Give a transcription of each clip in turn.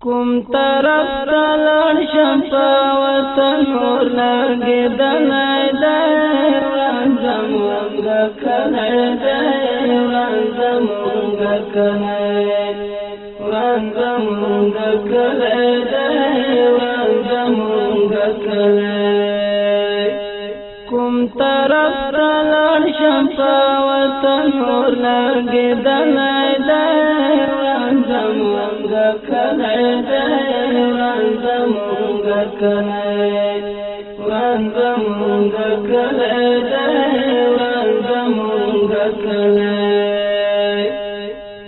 کوم طرف تلل شمپا وطن اور لګیدلای دی وران زمونږ کلی دی وران زمونږ کلی وران زمونږ کلی دی وران زمونږ کلی کوم طرف تلل شمپا وطن اور لګیدلای دی وران زمونږ کلی دی وران زمونږ کلی وران زمونږ کلی دی وران زمونږ کلی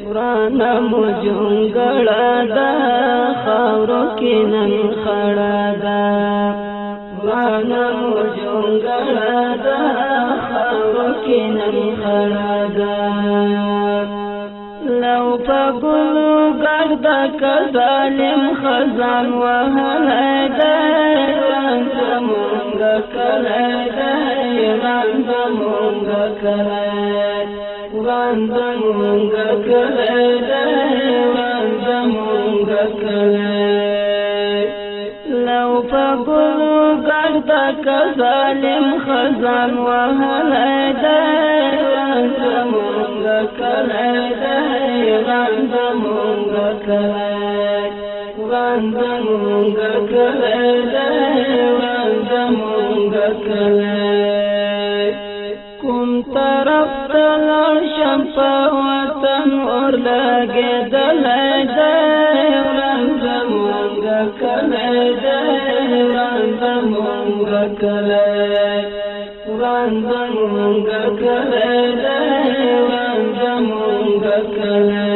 ورانه مو جونګړه ده خاورو کې نن خړه ده ورانه مو جونګړه ده خاورو کې نن خړه ده لو په ګلو ګرده که ظالم خزان وهلی دی وران زمونږ کلی دی وران زمونږ کلی وران زمونږ کلی دی وران زمونږ کلی لو په ګلو ګرده که ظالم خزان وهلی دی وران زمونږ کلی دی وران زمونږ کلی وران زمونږ کلی دی وران زمونږ کلی کوم طرف ته لاړ شم په وطن اور لګېدلی دی وران زمونږ کلی دی وران زمونږ کلی وران زمونږ کلی دی وران زمونږ کلی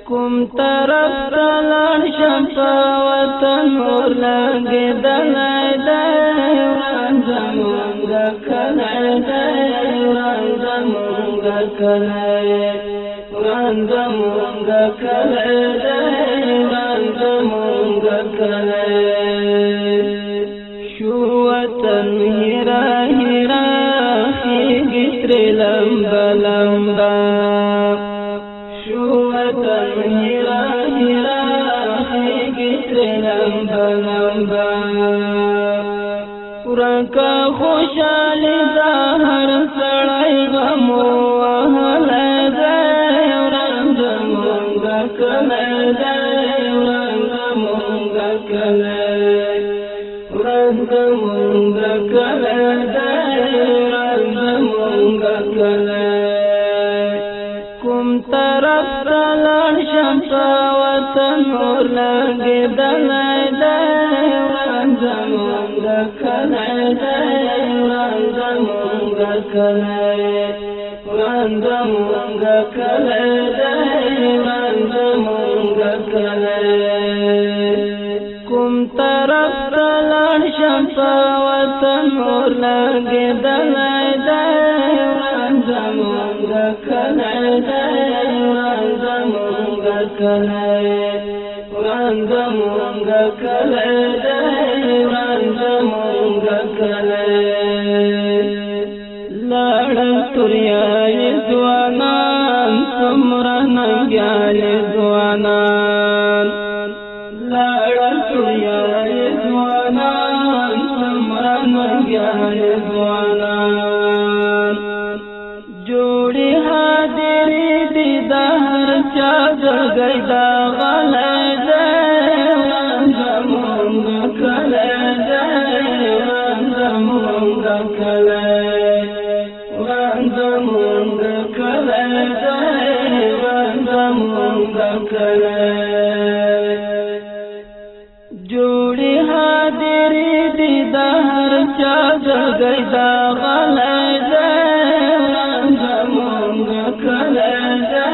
کوم طرف ته لاړ شم په وطن اور لګېدلی دی وران زمونږ کلی دی وران زمونږ کلی وران زمونږ کلی دی وران زمونږ کلی شو وطن هیرا هیرا خیږي ترې لمبه لمبه شو وطن هیرا هیرا خیږي ترې لمبه لمبه ورکه خوشحالي دا هر سړی غم وهلی دی وران زمونږ کلی دی وران زمونږ کلی وران زمونږ کلی دی وران زمونږ کلی کوم طرف ته لاړ شم په وطن اور لګېدلی دی وران زمونږ کلی دی وران زمونږ کلی وران زمونږ کلی دی وران زمونږ کلی کوم طرف ته لاړ شم په وطن اور لګېدلی دی وران زمونږ کلی دی وران زمونږ کلی وران زمونږ کلی دی وران زمونږ کلی لاړل توریایې ځوانان څومره ننګیالې ځوانان لاړل توریایې ځوانان څومره ننګیالې ځوانان جوړې حاضرې دي د هر چا زړګی دا غلی دی وران زمونږ کلی دی وران زمونږ کلی وران زمونږ کلی دی وران زمونږ کلی جوړې حاضرې دي د هر چا زړګی دا غلی دی وران زمونږ کلی دی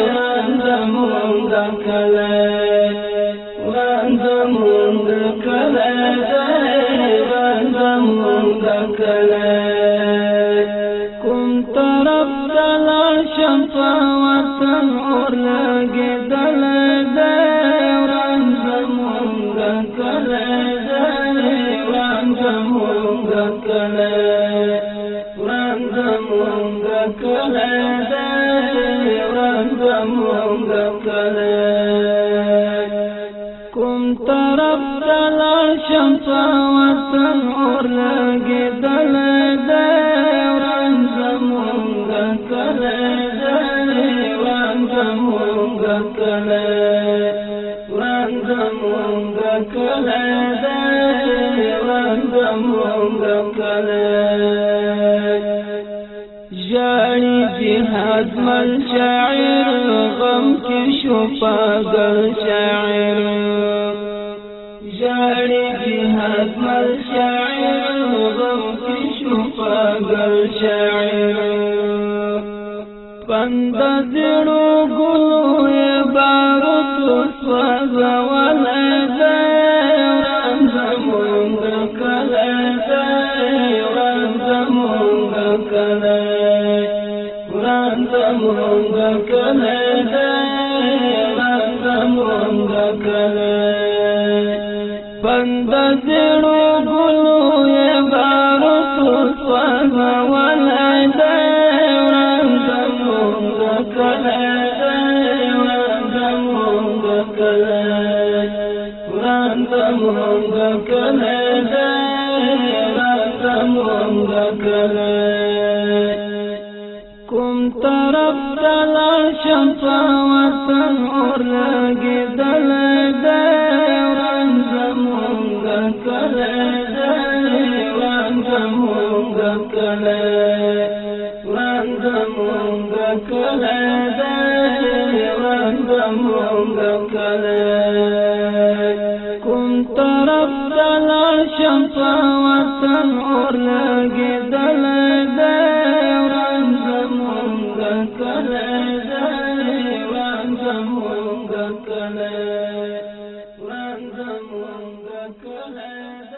وران زمونږ کلی وران زمونږ کلی دی وران زمونږ کلی کوم طرف ته لاړ شم په وطن اور لګېدلی دی وران زمونږ کلی دی وران زمونږ کلی وران زمونږ کلی دی وران زمونږ کلی طرف تلار شمسا وطن اور لگیدل دی وران زمونگا کلی دی وران زمونگا کلی وران زمونگا کلی دی وران زمونگا کلی جاڑی جہاد مل شاعر غم کی شو پاگل شاعر جاڑی جہاد مل شاعر غم کی شو پاگل شاعر پند زیڑو گلو بارو سواز ولد وران زمونگا کلی دی وران زمونگا کلی وران زمونگا کلی دی وران زمونگا کلی پند زیڑو گلو بارو سواز ولد وران زمونگا کلی دی وران زمونگا کلی وران زمونگا کلی دی وران زمونگا کلی کوم طرف تلار شمسا وطن اور لگیدل دی وران زمونگا کلی دی وران زمونگا کلی وران زمونگا کلی دی وران زمونگا کلی کوم طرف تلار شمسا وطن اور لگیدل دی وران زمونگا کلی دی وران زمونگا کلی وران زمونگا کلی